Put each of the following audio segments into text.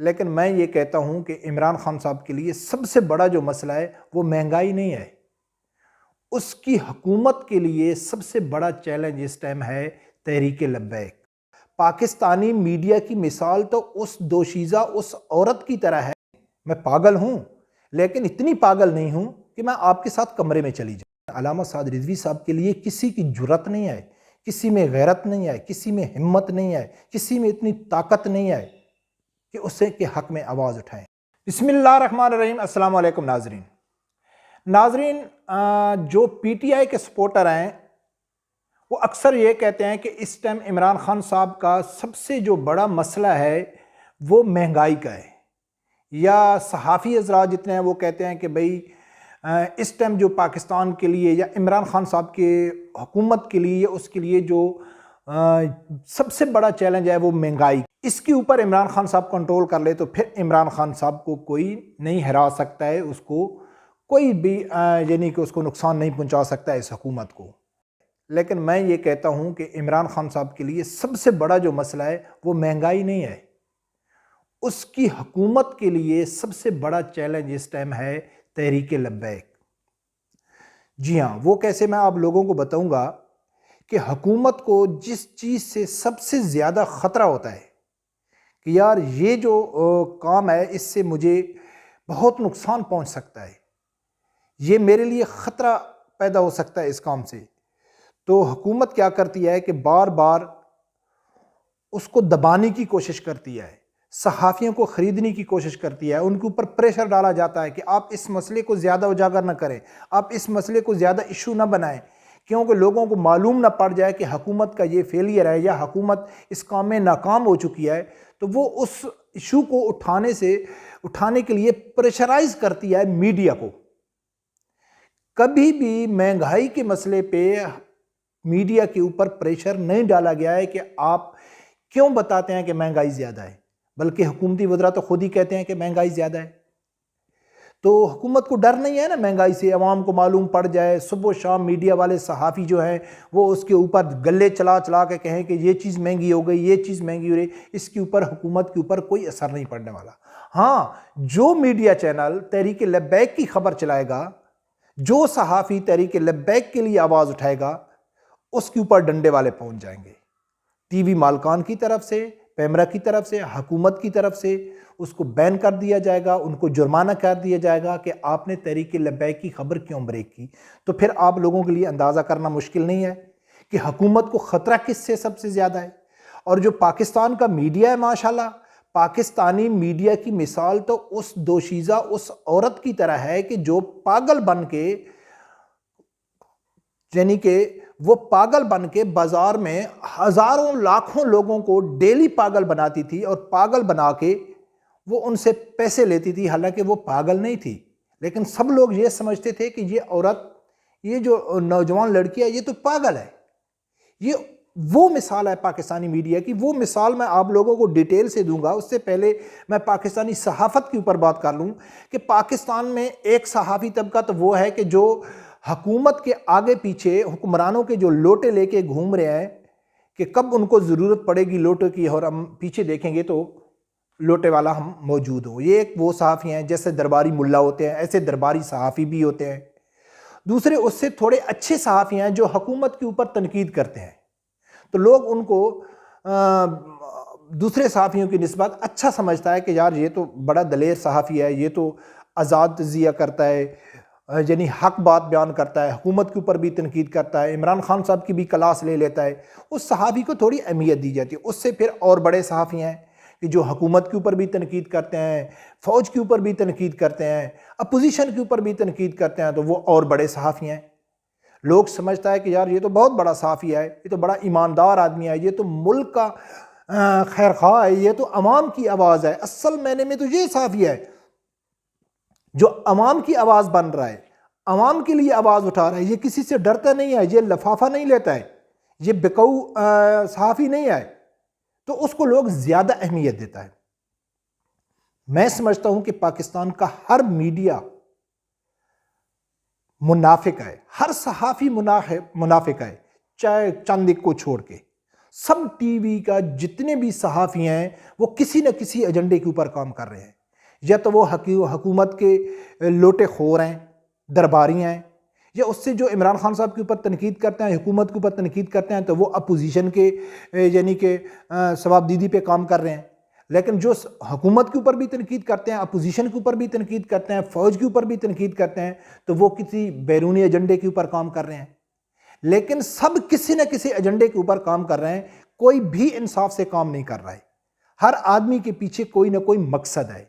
लेकिन मैं ये कहता हूँ कि इमरान खान साहब के लिए सबसे बड़ा जो मसला है वो महंगाई नहीं है। उसकी हुकूमत के लिए सबसे बड़ा चैलेंज इस टाइम है तहरीक लब्बैक। पाकिस्तानी मीडिया की मिसाल तो उस दोशीज़ा उस औरत की तरह है। मैं पागल हूँ, लेकिन इतनी पागल नहीं हूँ कि मैं आपके साथ कमरे में चली जाऊँ। अल्लामा साद रिजवी साहब के लिए किसी की जुर्रत नहीं है, किसी में गैरत नहीं है, किसी में हिम्मत नहीं है, किसी में इतनी ताकत नहीं है कि उसे के हक में आवाज़ उठाएं। बिस्मिल्लाहिर्रहमानिर्रहीम। अस्सलाम वालेकुम नाजरीन। जो पीटीआई के सपोर्टर हैं वो अक्सर ये कहते हैं कि इस टाइम इमरान खान साहब का सबसे जो बड़ा मसला है वो महंगाई का है, या सहाफ़ी हज़रात जितने हैं वो कहते हैं कि भाई इस टाइम जो पाकिस्तान के लिए या इमरान खान साहब के हुकूमत के लिए उसके लिए जो सबसे बड़ा चैलेंज है वो महंगाई। इसके ऊपर इमरान खान साहब कंट्रोल कर ले तो फिर इमरान खान साहब को कोई नहीं हरा सकता है, उसको कोई भी यानी कि उसको नुकसान नहीं पहुंचा सकता है इस हुकूमत को। लेकिन मैं ये कहता हूं कि इमरान खान साहब के लिए सबसे बड़ा जो मसला है वो महंगाई नहीं है। उसकी हुकूमत के लिए सबसे बड़ा चैलेंज इस टाइम है तहरीक लब्बैक। जी हाँ, वो कैसे मैं आप लोगों को बताऊंगा कि हुकूमत को जिस चीज़ से सबसे ज़्यादा ख़तरा होता है कि यार ये जो काम है इससे मुझे बहुत नुकसान पहुंच सकता है, ये मेरे लिए ख़तरा पैदा हो सकता है इस काम से, तो हुकूमत क्या करती है कि बार बार उसको दबाने की कोशिश करती है, सहाफ़ियों को ख़रीदने की कोशिश करती है, उनके ऊपर प्रेशर डाला जाता है कि आप इस मसले को ज़्यादा उजागर ना करें, आप इस मसले को ज़्यादा इशू ना बनाएं, क्योंकि लोगों को मालूम ना पड़ जाए कि हुकूमत का ये फेलियर है या हुकूमत इस काम में नाकाम हो चुकी है। तो वो उस इशू को उठाने के लिए प्रेशराइज करती है मीडिया को। कभी भी महंगाई के मसले पे मीडिया के ऊपर प्रेशर नहीं डाला गया है कि आप क्यों बताते हैं कि महंगाई ज़्यादा है, बल्कि हुकूमती वज़रा तो खुद ही कहते हैं कि महंगाई ज़्यादा है। तो हुकूमत को डर नहीं है ना महंगाई से, अवाम को मालूम पड़ जाए, सुबह शाम मीडिया वाले सहाफ़ी जो हैं वो उसके ऊपर गले चला चला के कहें कि ये चीज़ महंगी हो गई, ये चीज़ महंगी हो रही, इसके ऊपर हुकूमत के ऊपर कोई असर नहीं पड़ने वाला। हाँ, जो मीडिया चैनल तहरीक लब्बैक की खबर चलाएगा, जो सहाफ़ी तहरीक लब्बैक के लिए आवाज़ उठाएगा, उसके ऊपर डंडे वाले पहुँच जाएंगे। टीवी मालकान की तरफ से, पैमरा की तरफ से, हुकूमत की तरफ से उसको बैन कर दिया जाएगा, उनको जुर्माना कर दिया जाएगा कि आपने तहरीक लब्बैक की खबर क्यों ब्रेक की। तो फिर आप लोगों के लिए अंदाज़ा करना मुश्किल नहीं है कि हुकूमत को ख़तरा किससे सबसे ज़्यादा है। और जो पाकिस्तान का मीडिया है माशाल्लाह, पाकिस्तानी मीडिया की मिसाल तो उस दोशीज़ा उस औरत की तरह है कि जो पागल बन के, यानी कि वो पागल बन के बाजार में हज़ारों लाखों लोगों को डेली पागल बनाती थी और पागल बना के वो उनसे पैसे लेती थी। हालांकि वो पागल नहीं थी, लेकिन सब लोग ये समझते थे कि ये औरत, ये जो नौजवान लड़की है, ये तो पागल है। ये वो मिसाल है पाकिस्तानी मीडिया की। वो मिसाल मैं आप लोगों को डिटेल से दूंगा। उससे पहले मैं पाकिस्तानी सहाफ़त के ऊपर बात कर लूँ कि पाकिस्तान में एक सहाफ़ी तबका तो वो है कि जो हुकूमत के आगे पीछे हुक्मरानों के जो लोटे लेके घूम रहे हैं कि कब उनको ज़रूरत पड़ेगी लोटे की और हम पीछे देखेंगे तो लोटे वाला हम मौजूद हो। ये एक वो सहाफ़ी हैं, जैसे दरबारी मुल्ला होते हैं ऐसे दरबारी सहाफ़ी भी होते हैं। दूसरे उससे थोड़े अच्छे सहाफ़ी हैं जो हुकूमत के ऊपर तनकीद करते हैं, तो लोग उनको दूसरे सहाफ़ियों की निस्बत अच्छा समझता है कि यार ये तो बड़ा दलेर सहाफ़ी है, ये तो आज़ाद तज़िया करता है, यानी हक बात बयान करता है, हुकूमत के ऊपर भी तनकीद करता है, इमरान खान साहब की भी क्लास ले लेता है। उस सहाफ़ी को थोड़ी अहमियत दी जाती है। उससे फिर और बड़े सहाफ़ी हैं कि जो हुकूमत के ऊपर भी तनकीद करते हैं, फ़ौज के ऊपर भी तनकीद करते हैं, अपोजिशन के ऊपर भी तनकीद करते हैं, तो वो और बड़े सहाफ़ी हैं। लोग समझता है कि यार ये तो बहुत बड़ा सहाफ़ी है, ये तो बड़ा ईमानदार आदमी है, ये तो मुल्क का खैर ख्वाह है, ये तो अवाम की आवाज़ है। असल मैंने में तो ये सहाफ़ी है जो अवाम की आवाज़ बन रहा है, अवाम के लिए आवाज़ उठा रहा है, ये किसी से डरता नहीं है, ये लफाफा नहीं लेता है, ये बिकाऊ सहाफ़ी नहीं है, तो उसको लोग ज़्यादा अहमियत देता है। मैं समझता हूं कि पाकिस्तान का हर मीडिया मुनाफिक है, हर सहाफ़ी मुनाफिक है, चाहे चंद एक को छोड़ के सब टीवी का जितने भी सहाफ़ी हैं वो किसी न किसी एजेंडे के ऊपर काम कर रहे हैं। या तो वो हुकूमत के लोटे खोर हैं, दरबारियाँ हैं, या उससे जो इमरान खान साहब के ऊपर तनकीद करते हैं, हुकूमत के ऊपर तनकीद करते हैं, तो वो अपोजिशन के यानी कि सवाबदीदी पे काम कर रहे हैं। लेकिन जो हुकूमत के ऊपर भी तनकीद करते हैं, अपोजिशन के ऊपर भी तनकीद करते हैं, फ़ौज के ऊपर भी तनकीद करते हैं, तो वो किसी बैरूनी एजेंडे के ऊपर काम कर रहे हैं। लेकिन सब किसी न किसी एजेंडे के ऊपर काम कर रहे हैं, कोई भी इंसाफ से काम नहीं कर रहा है। हर आदमी के पीछे कोई ना कोई मकसद है।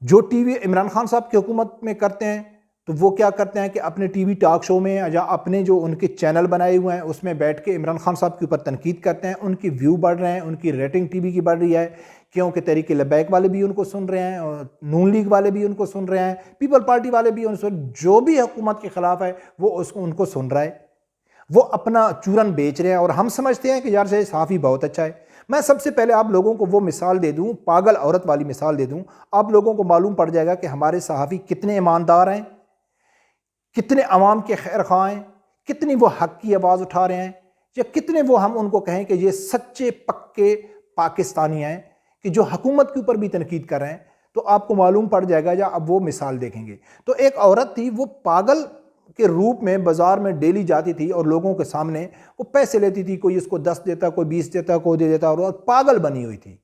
जो टीवी इमरान खान साहब की हुकूमत में करते हैं, तो वो क्या करते हैं कि अपने टीवी टॉक शो में या अपने जो उनके चैनल बनाए हुए हैं उसमें बैठ के इमरान खान साहब के ऊपर तनकीद करते हैं। उनकी व्यू बढ़ रहे हैं, उनकी रेटिंग टीवी की बढ़ रही है, क्योंकि तहरीक लब्बैक वाले भी उनको सुन रहे हैं और नून लीग वाले भी उनको सुन रहे हैं, पीपल पार्टी वाले भी उनको, जो भी हुकूमत के ख़िलाफ़ है वो उनको सुन रहा है। वो अपना चूरन बेच रहे हैं और हम समझते हैं कि यार से सहाफ़ी बहुत अच्छा है। मैं सबसे पहले आप लोगों को वो मिसाल दे दूं, पागल औरत वाली मिसाल दे दूं, आप लोगों को मालूम पड़ जाएगा कि हमारे सहाफ़ी कितने ईमानदार हैं, कितने अवाम के खैर ख़्वाह हैं, कितनी वो हक़ की आवाज़ उठा रहे हैं, या कितने वो हम उनको कहें कि ये सच्चे पक्के पाकिस्तानी हैं कि जो हुकूमत के ऊपर भी तनकीद कर रहे हैं। तो आपको मालूम पड़ जाएगा, या अब वो मिसाल देखेंगे। तो एक औरत थी, वो पागल के रूप में बाज़ार में डेली जाती थी और लोगों के सामने वो पैसे लेती थी, कोई इसको 10 देता, कोई 20 देता, कोई दे देता, और पागल बनी हुई थी।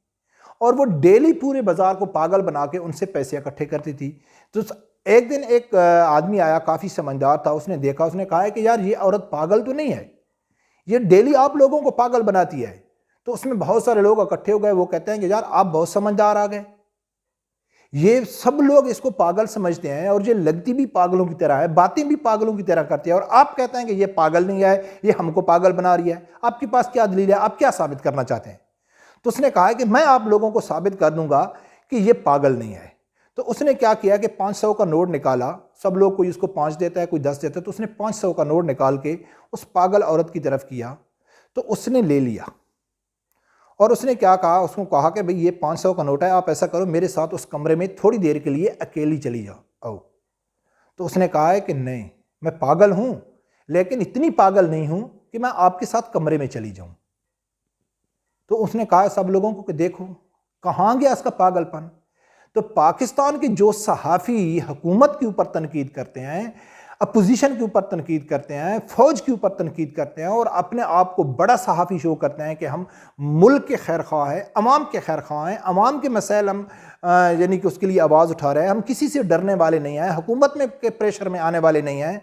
और वो डेली पूरे बाज़ार को पागल बना के उनसे पैसे इकट्ठे करती थी। तो एक दिन एक आदमी आया, काफ़ी समझदार था, उसने देखा, उसने कहा है कि यार ये औरत पागल तो नहीं है, ये डेली आप लोगों को पागल बनाती है। तो उसमें बहुत सारे लोग इकट्ठे हो गए, वो कहते हैं कि यार आप बहुत समझदार आ गए, ये सब लोग इसको पागल समझते हैं और ये लगती भी पागलों की तरह है, बातें भी पागलों की तरह करती है, और आप कहते हैं कि ये पागल नहीं है, ये हमको पागल बना रही है। आपके पास क्या दलील है, आप क्या साबित करना चाहते हैं? तो उसने कहा कि मैं आप लोगों को साबित कर दूंगा कि ये पागल नहीं है। तो उसने क्या किया कि 500 का नोट निकाला, सब लोग कोई उसको 5 देता है, कोई 10 देता है, तो उसने 500 का नोट निकाल के उस पागल औरत की तरफ किया, तो उसने ले लिया। और उसने क्या कहा, उसको कहा कि भाई ये 500 का नोट है, आप ऐसा करो मेरे साथ उस कमरे में थोड़ी देर के लिए अकेली चली जाओ। तो उसने कहा है कि नहीं, मैं पागल हूं, लेकिन इतनी पागल नहीं हूं कि मैं आपके साथ कमरे में चली जाऊं। तो उसने कहा सब लोगों को कि देखो कहां गया इसका पागलपन। तो पाकिस्तान के जो सहाफ़ी हुकूमत के ऊपर तनकीद करते हैं, अपोजिशन के ऊपर तनकीद करते हैं, फ़ौज के ऊपर तनकीद करते हैं, और अपने आप को बड़ा सहाफ़ी शो करते हैं कि हम मुल्क के खैर ख़्वाह हैं, अवाम के खैर ख़्वाह हैं, अवाम के मसाइल हम यानी कि उसके लिए आवाज़ उठा रहे हैं, हम किसी से डरने वाले नहीं हैं, हुकूमत में के प्रेशर में आने वाले नहीं हैं।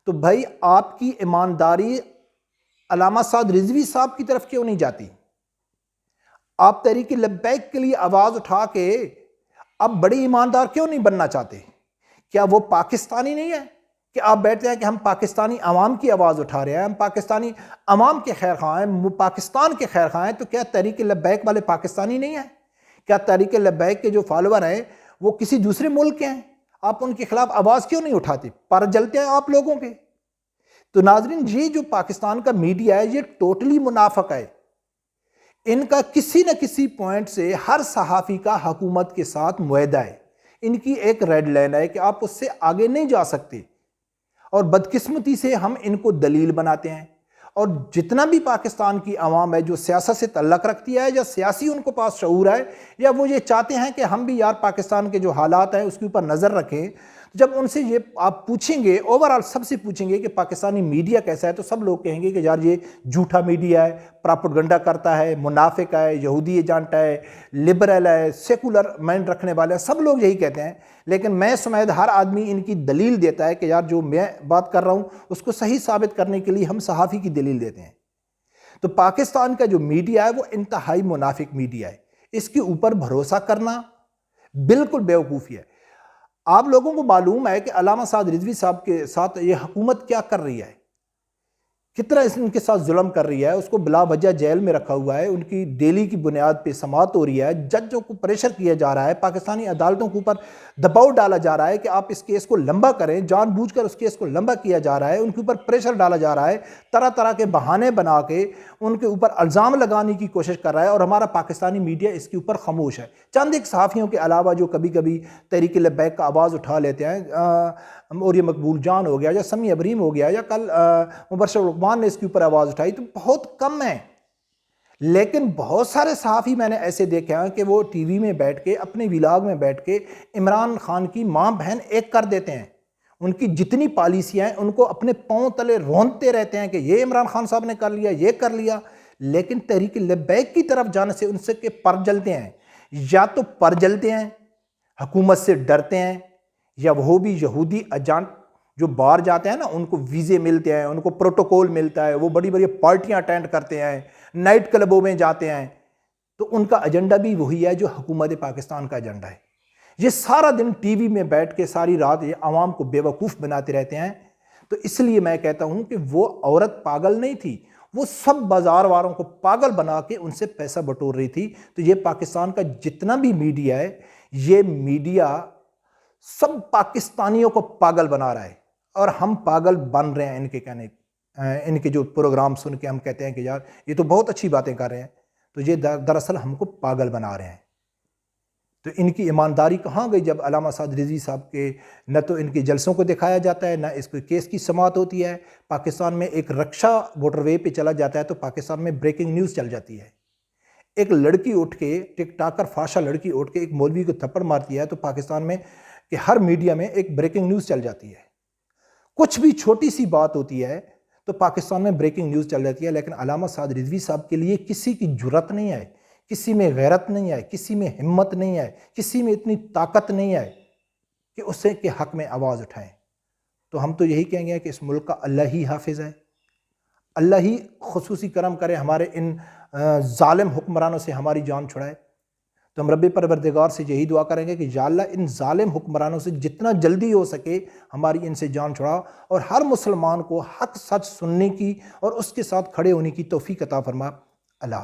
तो भाई आपकी ईमानदारी अल्लामा साद रिजवी साहब की तरफ क्यों नहीं जाती? आप तहरीक लब्बैक के लिए आवाज़ उठा के अब बड़ी ईमानदार क्यों नहीं बनना चाहते? क्या वो पाकिस्तानी नहीं है कि आप बैठते हैं कि हम पाकिस्तानी अवाम की आवाज़ उठा रहे हैं, हम पाकिस्तानी अवाम के खैर ख़्वाह हैं, पाकिस्तान के खैर ख़्वाह हैं? तो क्या तहरीक लब्बैक वाले पाकिस्तानी नहीं हैं? क्या तहरीक लब्बैक के जो फॉलोअर हैं वो किसी दूसरे मुल्क के हैं? आप उनके खिलाफ आवाज़ क्यों नहीं उठाते? पर जलते हैं आप लोगों के। तो नाज़रीन, ये जो पाकिस्तान का मीडिया है ये टोटली मुनाफिक है। इनका किसी न किसी पॉइंट से हर सहाफ़ी का हुकूमत के साथ मुआहदा है, इनकी एक रेड लाइन है कि आप उससे आगे नहीं जा सकते, और बदकिस्मती से हम इनको दलील बनाते हैं। और जितना भी पाकिस्तान की आवाम है जो सियासत से तल्लक रखती है, या सियासी उनको पास शऊर है, या वो ये चाहते हैं कि हम भी यार पाकिस्तान के जो हालात हैं उसके ऊपर नज़र रखें, जब उनसे ये आप पूछेंगे, ओवरऑल सबसे पूछेंगे कि पाकिस्तानी मीडिया कैसा है, तो सब लोग कहेंगे कि यार ये झूठा मीडिया है, प्रोपेगेंडा करता है, मुनाफिक है, यहूदी एजेंट है, लिबरल है, सेकुलर माइंड रखने वाला है, सब लोग यही कहते हैं। लेकिन मैं समेत हर आदमी इनकी दलील देता है कि यार जो मैं बात कर रहा हूँ उसको सही साबित करने के लिए हम सहाफ़ी की दलील देते हैं। तो पाकिस्तान का जो मीडिया है वो इंतहाई मुनाफिक मीडिया है, इसके ऊपर भरोसा करना बिल्कुल बेवकूफ़ी है। आप लोगों को मालूम है कि अल्लामा साद रिजवी साहब के साथ ये हुकूमत क्या कर रही है, कितना इनके साथ जुल्म कर रही है। उसको बिला वजह जेल में रखा हुआ है, उनकी डेली की बुनियाद पे समाअत हो रही है, जजों को प्रेशर किया जा रहा है, पाकिस्तानी अदालतों के ऊपर दबाव डाला जा रहा है कि आप इस केस को लंबा करें, जानबूझकर उस केस को लंबा किया जा रहा है, उनके ऊपर प्रेशर डाला जा रहा है, तरह तरह के बहाने बना के उनके ऊपर इल्ज़ाम लगाने की कोशिश कर रहा है, और हमारा पाकिस्तानी मीडिया इसके ऊपर खामोश है। चंद एक सहाफ़ियों के अलावा जो कभी कभी तहरीक लब्बैक का आवाज़ उठा लेते हैं, और ये मकबूल जान हो गया, या समी अबरीम हो गया, या कल मुबशर रुकमान ने इसके ऊपर आवाज़ उठाई, तो बहुत कम है। लेकिन बहुत सारे सहाफ़ी मैंने ऐसे देखे हैं कि वो टीवी में बैठ के, अपने व्लॉग में बैठ के इमरान खान की माँ बहन एक कर देते हैं। उनकी जितनी पॉलिसियाँ हैं उनको अपने पाँव तले रौंदते रहते हैं कि ये इमरान खान साहब ने कर लिया, ये कर लिया। लेकिन तहरीक लब्बैक की तरफ जाने से उनसे के पर जलते हैं, या तो पर जलते हैं, हुकूमत से डरते हैं, या वो भी यहूदी अजान जो बाहर जाते हैं ना, उनको वीज़े मिलते हैं, उनको प्रोटोकॉल मिलता है, वो बड़ी बड़ी पार्टियां अटेंड करते हैं, नाइट क्लबों में जाते हैं, तो उनका एजेंडा भी वही है जो हुकूमत पाकिस्तान का एजेंडा है। ये सारा दिन टीवी में बैठ के सारी रात ये आवाम को बेवकूफ़ बनाते रहते हैं। तो इसलिए मैं कहता हूं कि वो औरत पागल नहीं थी, वो सब बाजार वालों को पागल बना के उनसे पैसा बटोर रही थी। तो ये पाकिस्तान का जितना भी मीडिया है, ये मीडिया सब पाकिस्तानियों को पागल बना रहा है, और हम पागल बन रहे हैं इनके कहने, इनके जो प्रोग्राम सुन के हम कहते हैं कि यार ये तो बहुत अच्छी बातें कर रहे हैं, तो ये दरअसल हमको पागल बना रहे हैं। तो इनकी ईमानदारी कहाँ गई जब अल्लामा साद रिजवी साहब के न तो इनके जलसों को दिखाया जाता है, न इसको केस की समाअत होती है। पाकिस्तान में एक रक्षा मोटरवे पे चला जाता है तो पाकिस्तान में ब्रेकिंग न्यूज़ चल जाती है। एक लड़की उठ के, टिकटॉकर फाशा लड़की उठ के एक मौलवी को थप्पड़ मारती है तो पाकिस्तान में कि हर मीडिया में एक ब्रेकिंग न्यूज़ चल जाती है। कुछ भी छोटी सी बात होती है तो पाकिस्तान में ब्रेकिंग न्यूज़ चल जाती है। लेकिन अल्लामा साद रिजवी साहब के लिए किसी की जुर्रत नहीं है, किसी में गैरत नहीं है, किसी में हिम्मत नहीं है, किसी में इतनी ताकत नहीं है कि उससे के हक़ में आवाज़ उठाएं। तो हम तो यही कहेंगे कि इस मुल्क का अल्लाह ही हाफिज़ है, अल्लाह ही खुसूसी करम करे, हमारे इन जालिम हुक्मरानों से हमारी जान छुड़ाए। तो हम रब्बे परवरदिगार से यही दुआ करेंगे कि या अल्लाह इन जालिम हुक्मरानों से जितना जल्दी हो सके हमारी इनसे जान छुड़ा, और हर मुसलमान को हक सच सुनने की और उसके साथ खड़े होने की तौफीक अता फरमा। अल्लाह।